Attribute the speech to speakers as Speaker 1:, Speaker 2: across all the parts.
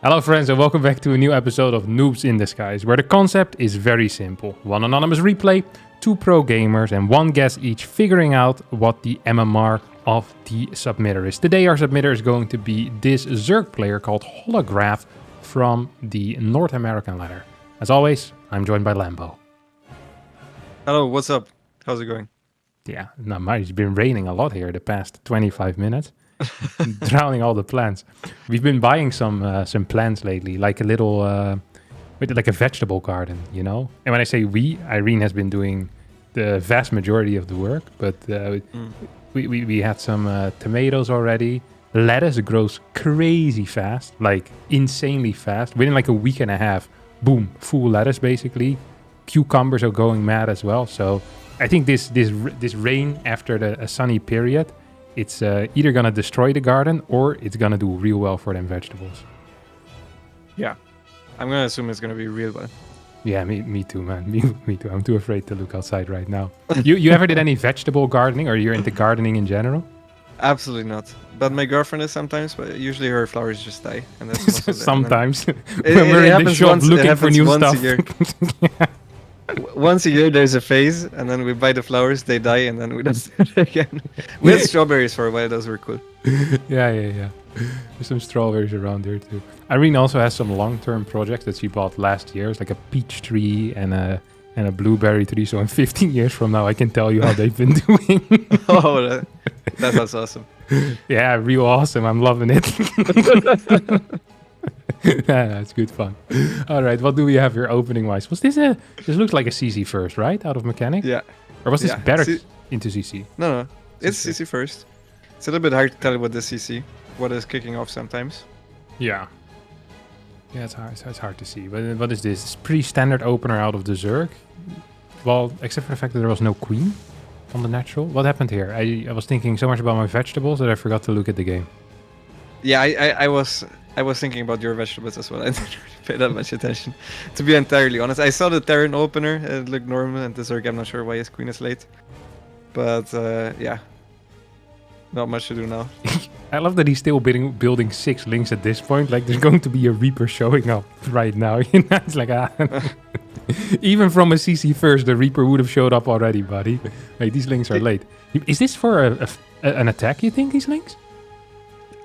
Speaker 1: Hello friends and welcome back to a new episode of Noobs in Disguise, where the concept is very simple. One anonymous replay, two pro gamers and one guest each figuring out what the MMR of the submitter is. Today our submitter is going to be this Zerg player called Holograph from the North American ladder. As always, I'm joined by Lambo.
Speaker 2: Hello, what's up? How's it going?
Speaker 1: Yeah, not much. It's been raining a lot here the past 25 minutes. Drowning all the plants. We've been buying some plants lately, like a little, like a vegetable garden, you know? And when I say we, Irene has been doing the vast majority of the work, but we had some tomatoes already. Lettuce grows crazy fast, like insanely fast. Within like a week and a half, boom, full lettuce basically. Cucumbers are going mad as well. So I think this rain after a sunny period, it's either going to destroy the garden or it's going to do real well for them vegetables.
Speaker 2: Yeah, I'm going to assume it's going to be real well.
Speaker 1: Yeah, me too, man. Me too. I'm too afraid to look outside right now. You ever did any vegetable gardening, or you're into gardening in general?
Speaker 2: Absolutely not. But my girlfriend is sometimes, but usually her flowers just die. And that's
Speaker 1: sometimes.
Speaker 2: When
Speaker 1: we're in the shop looking for new stuff.
Speaker 2: Yeah. Once a year there's a phase, and then we buy the flowers, they die, and then we don't start again. We had strawberries for a while, those were cool.
Speaker 1: Yeah. There's some strawberries around here too. Irene also has some long-term projects that she bought last year. It's like a peach tree and a blueberry tree. So in 15 years from now, I can tell you how they've been doing.
Speaker 2: Oh, that sounds awesome.
Speaker 1: Yeah, real awesome. I'm loving it. Yeah, it's good fun. All right, what do we have here opening-wise? Was this this looks like a CC first, right? Out of mechanic?
Speaker 2: Yeah.
Speaker 1: Or was this better into CC?
Speaker 2: No. It's CC first. It's a little bit hard to tell what the CC, what is kicking off sometimes.
Speaker 1: Yeah. Yeah, it's hard to see. But what is this? It's pretty standard opener out of the Zerg. Well, except for the fact that there was no queen on the natural. What happened here? I was thinking so much about my vegetables that I forgot to look at the game.
Speaker 2: Yeah, I was thinking about your vegetables as well. I didn't really pay that much attention, to be entirely honest. I saw the Terran opener, it looked normal, and the Zerg, I'm not sure why his queen is late. But, yeah. Not much to do now.
Speaker 1: I love that he's still building 6 links at this point. Like, there's going to be a Reaper showing up right now. You know, it's like, even from a CC first, the Reaper would have showed up already, buddy. Like, these links are late. Is this for an attack, you think, these links?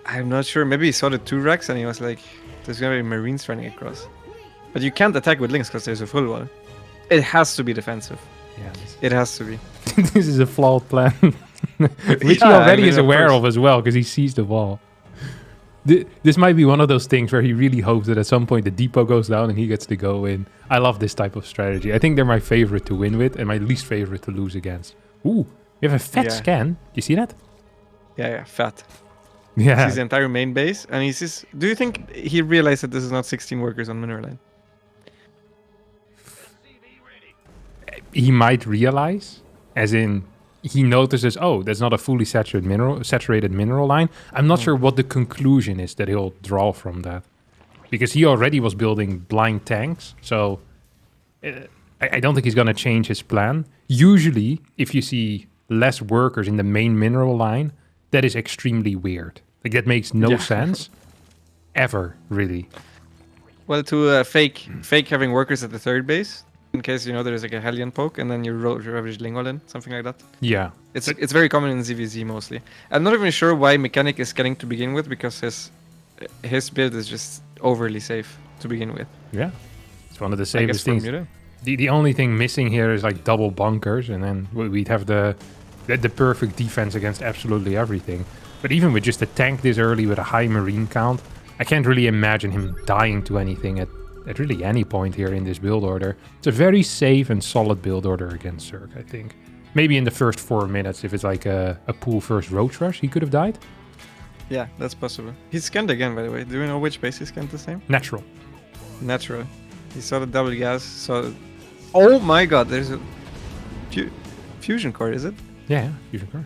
Speaker 2: I'm not sure. Maybe he saw the 2 racks and he was like, there's gonna be Marines running across. But you can't attack with links because there's a full wall. It has to be defensive.
Speaker 1: Yeah,
Speaker 2: it has to be.
Speaker 1: This is a flawed plan. Which he already is aware of as well, because he sees the wall. This might be one of those things where he really hopes that at some point the depot goes down and he gets to go in. I love this type of strategy. I think they're my favorite to win with and my least favorite to lose against. Ooh, we have a fat scan. Do you see that?
Speaker 2: Yeah, fat.
Speaker 1: Yeah.
Speaker 2: His entire main base, and he says, do you think he realized that this is not 16 workers on mineral line?
Speaker 1: He might realize, as in he notices, oh, that's not a fully saturated mineral line. I'm not sure what the conclusion is that he'll draw from that, because he already was building blind tanks. So I don't think he's gonna change his plan. Usually, if you see less workers in the main mineral line, that is extremely weird. Like, that makes no sense. Ever, really. Well,
Speaker 2: to fake having workers at the third base, in case, you know, there's like a Hellion poke, and then you ravage Lingol in, something like that.
Speaker 1: Yeah.
Speaker 2: It's very common in ZVZ mostly. I'm not even sure why Mechanic is getting to begin with, because his build is just overly safe to begin with.
Speaker 1: Yeah. It's one of the safest things. The only thing missing here is like double bunkers, and then we'd have the perfect defense against absolutely everything. But even with just a tank this early with a high marine count, I can't really imagine him dying to anything at really any point here in this build order. It's a very safe and solid build order against Zerg, I think. Maybe in the first 4 minutes, if it's like a pool first roach rush, he could have died.
Speaker 2: Yeah, that's possible. He scanned again, by the way. Do you know which base he scanned this time?
Speaker 1: Natural.
Speaker 2: He saw the double gas, oh my god, there's a fusion core, is it?
Speaker 1: Yeah, fusion core.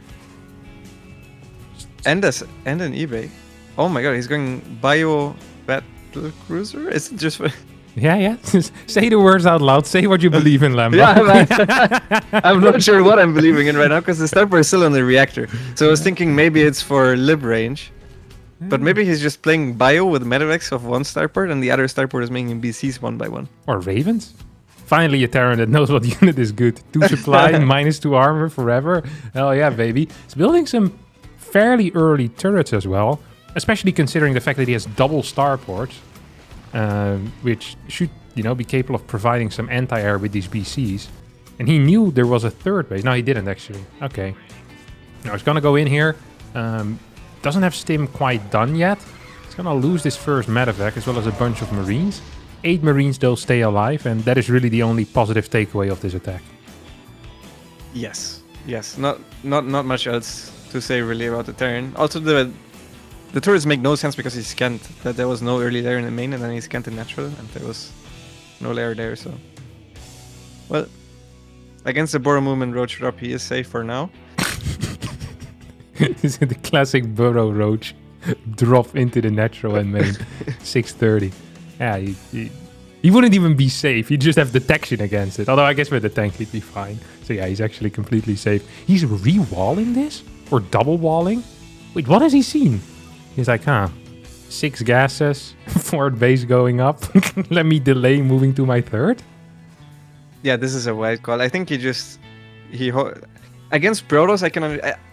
Speaker 2: And an eBay. Oh my god, he's going bio battle cruiser? Is it just for...
Speaker 1: Yeah. Say the words out loud. Say what you believe in, Lambo.
Speaker 2: I'm not sure what I'm believing in right now, because the starport is still on the reactor. So I was thinking maybe it's for lib range. But maybe he's just playing bio with medevacs of one starport, and the other starport is making BCs one by one.
Speaker 1: Or Ravens. Finally, a Terran that knows what unit is good. 2 supply, -2 armor forever. Hell yeah, baby. He's building some fairly early turrets as well, especially considering the fact that he has double starports, which should, be capable of providing some anti-air with these BCs. And he knew there was a third base. No, he didn't actually. Okay. Now he's gonna go in here. Doesn't have stim quite done yet. He's gonna lose this first medevac as well as a bunch of marines. 8 marines though stay alive, and that is really the only positive takeaway of this attack.
Speaker 2: Yes. Not much else to say really about the Terran. Also, the turrets make no sense because he scanned that there was no early layer in the main, and then he scanned the natural, and there was no layer there. So, well, against the Boro movement roach drop, he is safe for now.
Speaker 1: This is the classic Burrow Roach drop into the natural and main 630. Yeah, he wouldn't even be safe. He'd just have detection against it. Although I guess with the tank he'd be fine. So yeah, he's actually completely safe. He's re-walling this? Or double walling? Wait, what has he seen? He's like, 6 gases, 4th base going up. Let me delay moving to my 3rd?
Speaker 2: Yeah, this is a wide call. I think against Protoss,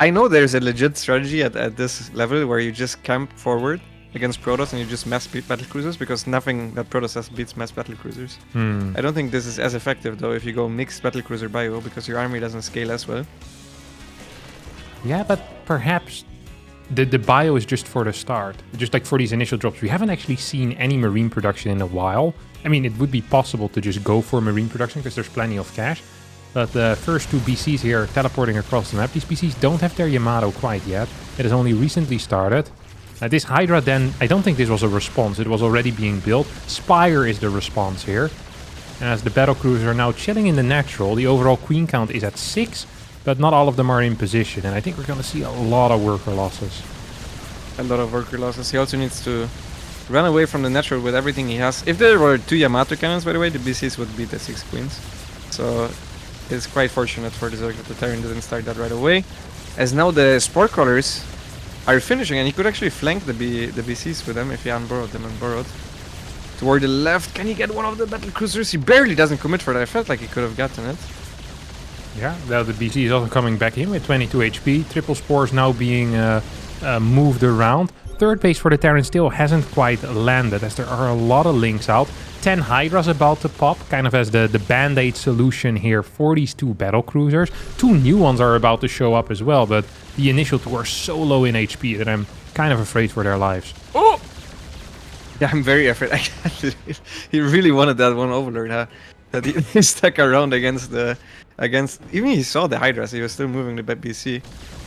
Speaker 2: I know there's a legit strategy at this level where you just camp forward against Protoss and you just mass beat battlecruisers, because nothing that Protoss has beats mass battlecruisers. I don't think this is as effective though if you go mixed battlecruiser bio, because your army doesn't scale as well.
Speaker 1: Yeah, but perhaps the bio is just for the start, just like for these initial drops. We haven't actually seen any marine production in a while. I mean, it would be possible to just go for marine production because there's plenty of cash. But the first 2 BCs here teleporting across the map, these BCs don't have their Yamato quite yet. It has only recently started. This Hydra then, I don't think this was a response, it was already being built. Spire is the response here. And as the battlecruisers are now chilling in the natural, the overall queen count is at 6, but not all of them are in position. And I think we're going to see a lot of worker losses.
Speaker 2: A lot of worker losses. He also needs to run away from the natural with everything he has. If there were 2 Yamato cannons, by the way, the BCs would beat the 6 queens. So it's quite fortunate for the Zerg that the Terran didn't start that right away. As now the Sport Crawlers are finishing, and he could actually flank the BCs with them if he unborrowed them and borrowed. Toward the left, can he get one of the battle cruisers? He barely doesn't commit for that. I felt like he could have gotten it.
Speaker 1: Yeah, well, the BC is also coming back in with 22 HP. Triple spores now being moved around. 3rd base for the Terran still hasn't quite landed, as there are a lot of links out. 10 Hydras about to pop, kind of as the band-aid solution here for these 2 battle cruisers. 2 new ones are about to show up as well, but the initial 2 are so low in HP that I'm kind of afraid for their lives.
Speaker 2: Oh! Yeah, I'm very afraid. He really wanted that one Overlord, huh? That he stuck around against even he saw the Hydras, he was still moving the BC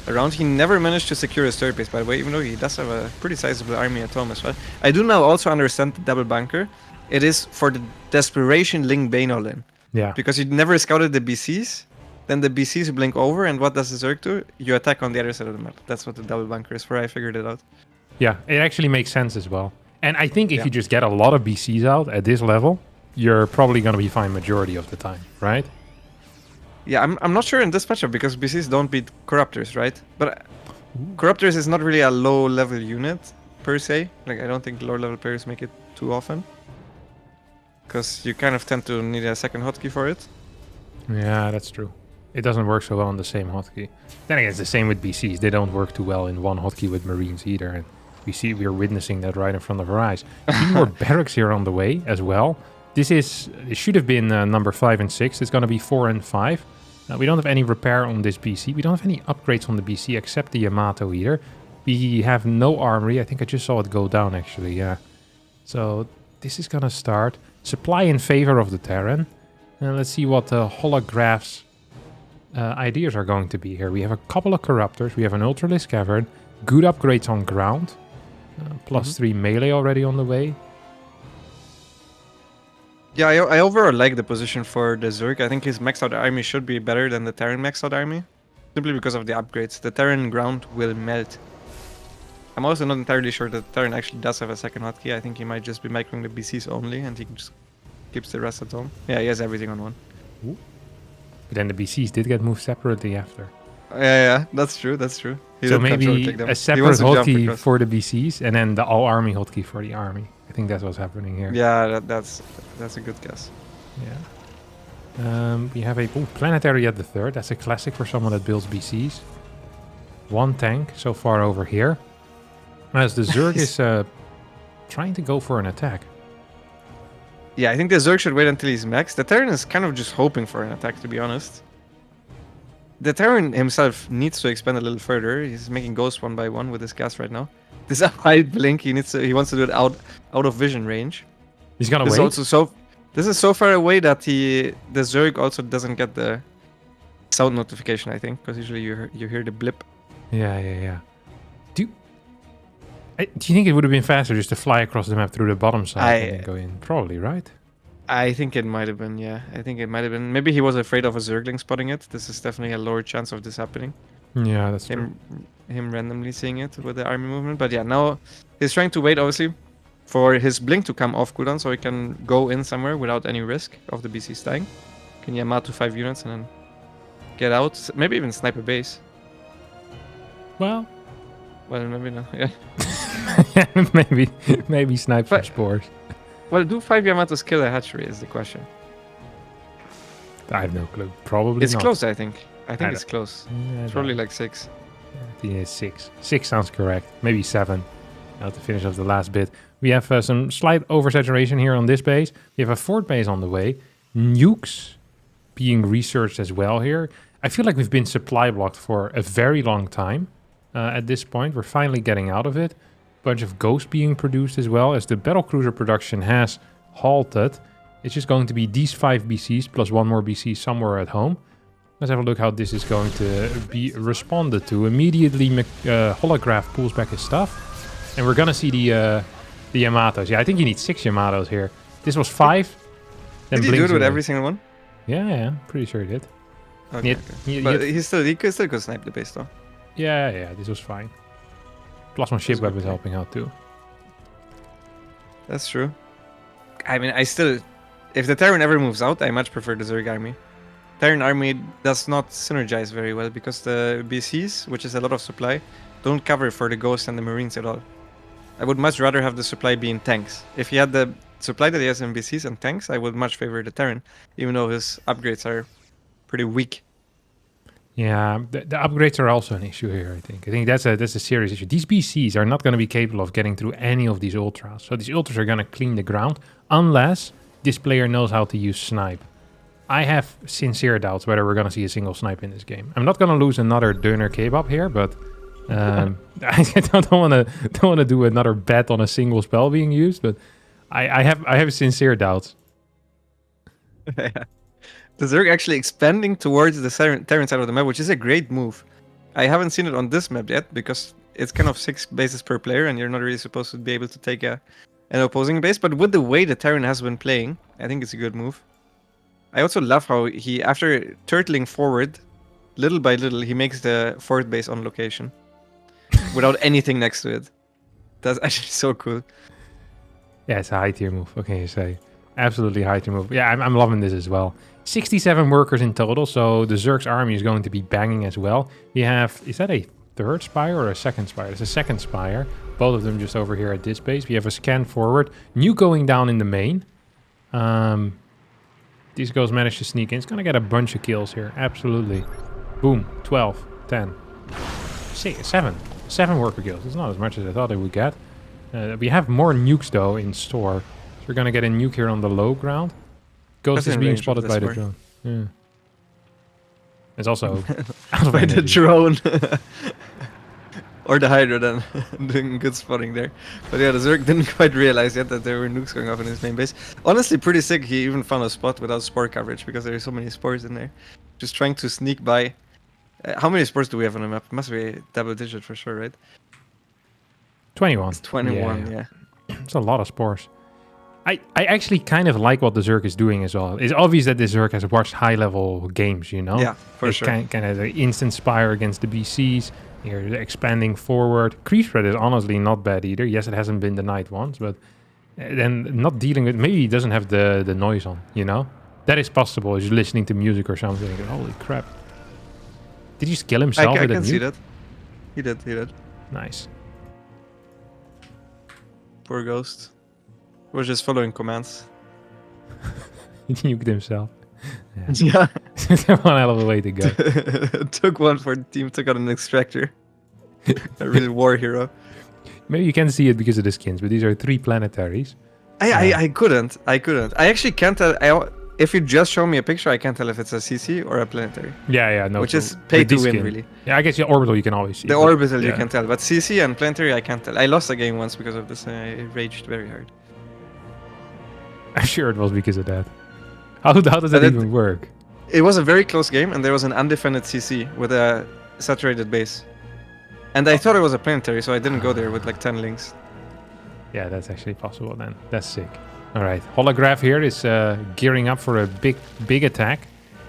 Speaker 2: around. He never managed to secure his 3rd base, by the way, even though he does have a pretty sizable army at home as well. I do now also understand the double bunker. It is for the desperation link Bane all in.
Speaker 1: Yeah.
Speaker 2: Because you never scouted the BCs, then the BCs blink over, and what does the Zerg do? You attack on the other side of the map. That's what the double bunker is for. I figured it out.
Speaker 1: Yeah, it actually makes sense as well. And I think if you just get a lot of BCs out at this level, you're probably going to be fine majority of the time, right?
Speaker 2: Yeah, I'm not sure in this matchup because BCs don't beat Corruptors, right? But Corruptors is not really a low-level unit, per se. Like, I don't think low-level players make it too often. Because you kind of tend to need a second hotkey for it.
Speaker 1: Yeah, that's true. It doesn't work so well on the same hotkey. Then again, it's the same with BCs. They don't work too well in one hotkey with Marines either. And we're witnessing that right in front of our eyes. 2 more barracks here on the way as well. It should have been number 5 and 6. It's going to be 4 and 5. We don't have any repair on this BC. We don't have any upgrades on the BC except the Yamato either. We have no armory. I think I just saw it go down actually, yeah. So this is going to start. Supply in favor of the Terran. And let's see what the holographs ideas are going to be here. We have a couple of Corruptors. We have an Ultralisk Cavern. Good upgrades on ground. Plus 3 melee already on the way.
Speaker 2: Yeah, I overall like the position for the Zerg. I think his maxed out army should be better than the Terran maxed out army. Simply because of the upgrades. The Terran ground will melt. I'm also not entirely sure that Terran actually does have a second hotkey. I think he might just be microing the BCs only and he just keeps the rest at home. Yeah, he has everything on 1.
Speaker 1: Ooh. But then the BCs did get moved separately after.
Speaker 2: Yeah, that's true, that's true. He
Speaker 1: So
Speaker 2: did control
Speaker 1: maybe
Speaker 2: take them.
Speaker 1: a
Speaker 2: He
Speaker 1: separate
Speaker 2: wants to jump
Speaker 1: hotkey
Speaker 2: across.
Speaker 1: for the BCs and then the all army hotkey for the army. I think that's what's happening here.
Speaker 2: Yeah, that's a good guess.
Speaker 1: Yeah. We have a planetary at the third. That's a classic for someone that builds BCs. One tank so far over here. As the Zerg is trying to go for an attack.
Speaker 2: Yeah, I think the Zerg should wait until he's max. The Terran is kind of just hoping for an attack, to be honest. The Terran himself needs to expand a little further. He's making ghosts one by one with his gas right now. This white blink, he wants to do it out of vision range.
Speaker 1: He's gonna
Speaker 2: This is
Speaker 1: wait.
Speaker 2: also this is so far away that the Zerg also doesn't get the sound notification, I think, because usually you hear the blip.
Speaker 1: Yeah. Do you think it would have been faster just to fly across the map through the bottom side and then go in? Probably, right?
Speaker 2: I think it might have been, yeah. I think it might have been. Maybe he was afraid of a Zergling spotting it. This is definitely a lower chance of this happening.
Speaker 1: Yeah, that's true.
Speaker 2: Him randomly seeing it with the army movement. But yeah, now he's trying to wait, obviously, for his blink to come off cooldown so he can go in somewhere without any risk of the BC dying. Can Yamato 5 units and then get out. Maybe even snipe a base.
Speaker 1: Well,
Speaker 2: maybe not. Yeah.
Speaker 1: maybe snipe some spores.
Speaker 2: Well, do 5 Yamatos kill a hatchery is the question.
Speaker 1: I have no clue. Probably
Speaker 2: It's
Speaker 1: not.
Speaker 2: close, I think. I think it's close.
Speaker 1: Yeah,
Speaker 2: It's probably like 6.
Speaker 1: I think it's 6. 6 sounds correct. Maybe 7. Now to finish off the last bit. We have some slight oversaturation here on this base. We have a fort base on the way. Nukes being researched as well here. I feel like we've been supply blocked for a very long time at this point. We're finally getting out of it. Bunch of ghosts being produced as well, as the battlecruiser production has halted. It's just going to be these 5 BCs plus 1 more BC somewhere at home. Let's have a look how this is going to be responded to. Immediately, Holograph pulls back his stuff. And we're going to see the Yamatos. Yeah, I think you need 6 Yamatos here. This was 5.
Speaker 2: Did he do it with every single one?
Speaker 1: Yeah, pretty sure he did.
Speaker 2: Okay, but he could still snipe the base though.
Speaker 1: Yeah, this was fine. Plasma ship web is helping out too.
Speaker 2: That's true. I mean, if the Terran ever moves out, I much prefer the Zerg army. Terran army does not synergize very well because the BCs, which is a lot of supply, don't cover for the Ghosts and the Marines at all. I would much rather have the supply be in tanks. If he had the supply that he has in BCs and tanks, I would much favor the Terran, even though his upgrades are pretty weak.
Speaker 1: Yeah, the upgrades are also an issue here, I think. I think that's a serious issue. These BCs are not going to be capable of getting through any of these ultras. So these ultras are going to clean the ground unless this player knows how to use snipe. I have sincere doubts whether we're going to see a single snipe in this game. I'm not going to lose another Döner Kebab here, but I don't want to do another bet on a single spell being used, but I have sincere doubts.
Speaker 2: The Zerg actually expanding towards the Terran side of the map, which is a great move. I haven't seen it on this map yet because it's kind of 6 bases per player and you're not really supposed to be able to take an opposing base. But with the way the Terran has been playing, I think it's a good move. I also love how he, after turtling forward, little by little, he makes the fort base on location without anything next to it. That's actually so cool.
Speaker 1: Yeah, it's a high tier move. What can you say? Absolutely high tier move. Yeah, I'm loving this as well. 67 workers in total, so the Zerg's army is going to be banging as well. We have, is that a 3rd spire or a 2nd spire? It's a 2nd spire. Both of them just over here at this base. We have a scan forward. Nuke going down in the main. These guys managed to sneak in. It's going to get a bunch of kills here. Absolutely. Boom. 12, 10, 6, 7. 7 worker kills. It's not as much as I thought it would get. We have more nukes though in store. So we're going to get a nuke here on the low ground. Ghost is being spotted by the drone. Yeah. It's also
Speaker 2: by the drone. Or the Hydra then, doing good spotting there. But yeah, the Zerg didn't quite realize yet that there were nukes going off in his main base. Honestly, pretty sick. He even found a spot without spore coverage because there are so many spores in there. Just trying to sneak by. How many spores do we have on the map? Must be double digit for sure, right?
Speaker 1: 21.
Speaker 2: It's 21, yeah.
Speaker 1: It's a lot of spores. I actually kind of like what the Zerg is doing as well. It's obvious that the Zerg has watched high-level games, you know?
Speaker 2: Yeah, for sure.
Speaker 1: Kind of the instant spire against the BCs. You're expanding forward. Creep spread is honestly not bad either. Yes, it hasn't been denied once, but then not dealing with... Maybe he doesn't have the noise on, you know? That is possible. He's listening to music or something. Holy crap. Did he just kill himself with a nuke?
Speaker 2: I can see that. He did.
Speaker 1: Nice.
Speaker 2: Poor Ghost. Was just following commands.
Speaker 1: He nuked himself.
Speaker 2: Yeah.
Speaker 1: One hell of a way to go.
Speaker 2: Took one for the team, took out an extractor. A real war hero.
Speaker 1: Maybe you can see it because of the skins, but these are 3 planetaries.
Speaker 2: I couldn't. I actually can't tell. If you just show me a picture, I can't tell if it's a CC or a planetary.
Speaker 1: Yeah, no.
Speaker 2: Which is pay to win, really.
Speaker 1: Yeah, I guess the orbital you can always see.
Speaker 2: The orbital you can tell, but CC and planetary I can't tell. I lost a game once because of this. I raged very hard.
Speaker 1: I'm sure it was because of that. How does that even work?
Speaker 2: It was a very close game, and there was an undefended CC with a saturated base. And I thought it was a planetary, so I didn't go there with like 10 links.
Speaker 1: Yeah, that's actually possible then. That's sick. All right, Holograph here is gearing up for a big attack.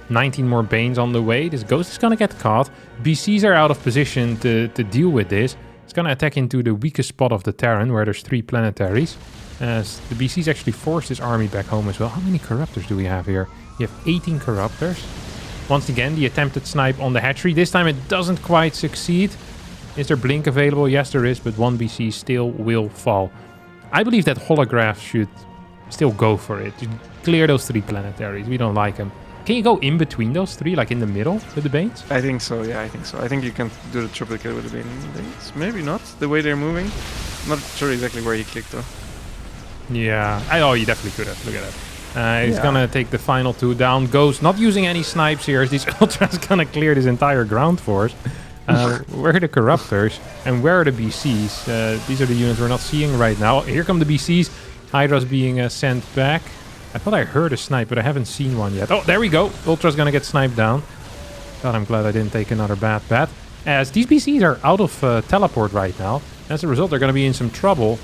Speaker 1: 19 more Banes on the way. This Ghost is going to get caught. BCs are out of position to deal with this. It's going to attack into the weakest spot of the Terran, where there's 3 planetaries. As the BCs actually forced his army back home as well. How many Corruptors do we have here? We have 18 Corruptors. Once again, the attempted snipe on the hatchery. This time it doesn't quite succeed. Is there blink available? Yes, there is, but 1 BC still will fall. I believe that Holograph should still go for it. You clear those 3 planetaries. We don't like them. Can you go in between those 3, like in the middle with the Banes?
Speaker 2: I think so, yeah, I think so. I think you can do the triple kill with the Banes. Maybe not, the way they're moving. Not sure exactly where he clicked, though.
Speaker 1: Yeah. Oh, you definitely could have. Look at that. He's gonna take the final 2 down. Ghost not using any snipes here. These Ultras gonna clear this entire ground force. Where are the Corruptors? And where are the BCs? These are the units we're not seeing right now. Here come the BCs. Hydra's being sent back. I thought I heard a snipe, but I haven't seen one yet. Oh, there we go. Ultra's gonna get sniped down. God, I'm glad I didn't take another bad bet. As these BCs are out of teleport right now. As a result, they're gonna be in some trouble.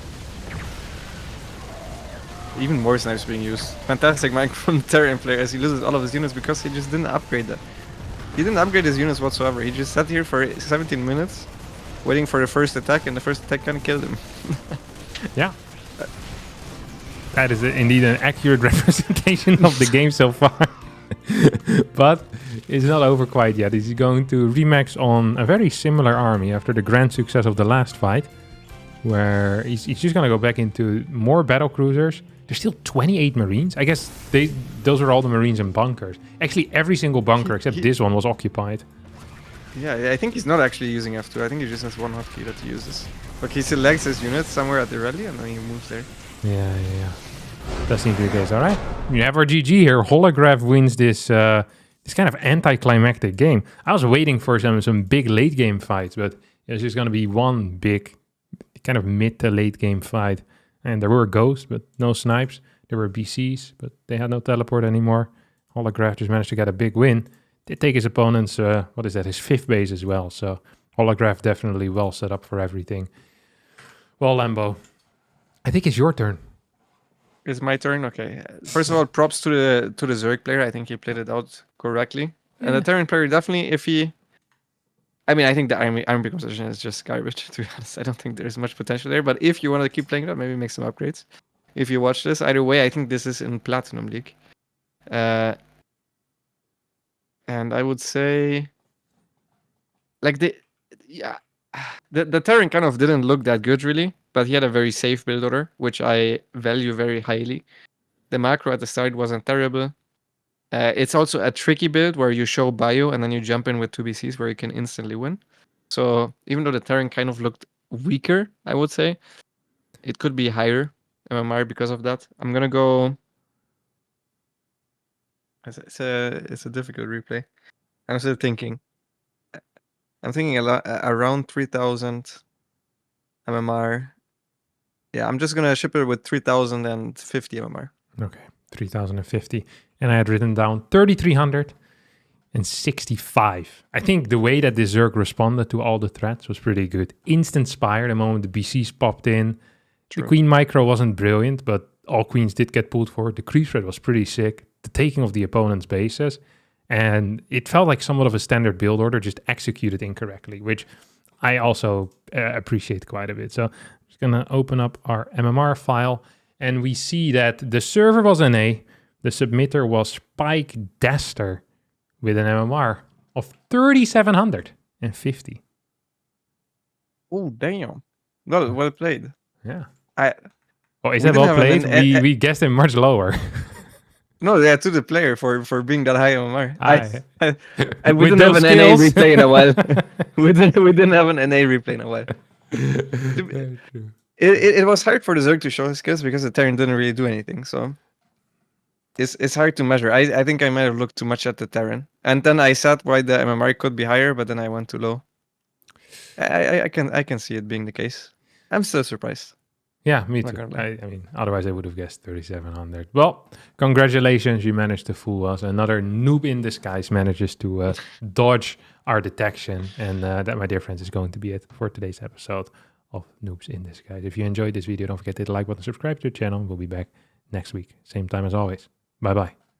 Speaker 2: Even more snipes being used. Fantastic mic from the Terran player as he loses all of his units because he just didn't upgrade them. He didn't upgrade his units whatsoever. He just sat here for 17 minutes, waiting for the first attack, and the first attack kind of killed him.
Speaker 1: Yeah. That is indeed an accurate representation of the game so far. But it's not over quite yet. He's going to remax on a very similar army after the grand success of the last fight, where he's just going to go back into more battle cruisers. There's still 28 Marines. I guess those are all the Marines and bunkers. Actually, every single bunker except this one was occupied.
Speaker 2: Yeah, I think he's not actually using F2. I think he just has one hotkey that he uses. Like he selects his units somewhere at the rally and then he moves there.
Speaker 1: Yeah. That seems to be the case. All right. We have our GG here. Holograph wins this kind of anticlimactic game. I was waiting for some big late game fights, but there's just going to be one big kind of mid to late game fight. And there were ghosts, but no snipes. There were BCs, but they had no teleport anymore. Holograph just managed to get a big win. Did take his opponent's, his 5th base as well. So Holograph definitely well set up for everything. Well, Lambo, I think it's your turn.
Speaker 2: It's my turn? Okay. First of all, props to the Zerg player. I think he played it out correctly. Yeah. And the Terran player, definitely, if he... I mean, I think the army composition is just garbage, to be honest. I don't think there's much potential there. But if you want to keep playing it up, maybe make some upgrades. If you watch this, either way, I think this is in Platinum League. And I would say... Like, the Terran kind of didn't look that good, really. But he had a very safe build order, which I value very highly. The macro at the start wasn't terrible. It's also a tricky build where you show bio and then you jump in with 2 BCs where you can instantly win. So even though the Terran kind of looked weaker, I would say, it could be higher MMR because of that. I'm going to go... It's a difficult replay. I'm still thinking. I'm thinking around 3,000 MMR. Yeah, I'm just going to ship it with 3,050 MMR.
Speaker 1: Okay, 3,050. And I had written down 3,365. I think the way that the Zerg responded to all the threats was pretty good. Instant Spire the moment the BCs popped in. True. The Queen Micro wasn't brilliant, but all Queens did get pulled forward. The creep threat was pretty sick. The taking of the opponent's bases. And it felt like somewhat of a standard build order, just executed incorrectly, which I also appreciate quite a bit. So I'm just going to open up our MMR file. And we see that the server was NA. The submitter was Spike Dester with an MMR of 3,750.
Speaker 2: Oh, damn. Well played.
Speaker 1: Yeah.
Speaker 2: I
Speaker 1: Oh, is
Speaker 2: we
Speaker 1: that
Speaker 2: didn't
Speaker 1: well
Speaker 2: have
Speaker 1: played? We guessed him much lower.
Speaker 2: no, yeah, to the player for being that high MMR.
Speaker 3: We
Speaker 1: With
Speaker 3: didn't have
Speaker 1: those
Speaker 3: an NA
Speaker 1: skills.
Speaker 3: replay in a while. we didn't have an NA replay in a while.
Speaker 1: Very true.
Speaker 2: It was hard for the Zerg to show his skills because the Terran didn't really do anything. So it's hard to measure. I think I might have looked too much at the Terran, and then I said why the MMR could be higher, but then I went too low. I can see it being the case. I'm still surprised.
Speaker 1: Yeah, me
Speaker 2: Not
Speaker 1: too.
Speaker 2: gonna lie.
Speaker 1: I mean, otherwise I would have guessed 3,700. Well, congratulations, you managed to fool us. Another noob in disguise manages to dodge our detection. And that, my dear friends, is going to be it for today's episode of Noobs in Disguise. If you enjoyed this video, don't forget to hit the like button, subscribe to the channel. We'll be back next week, same time as always. Bye-bye.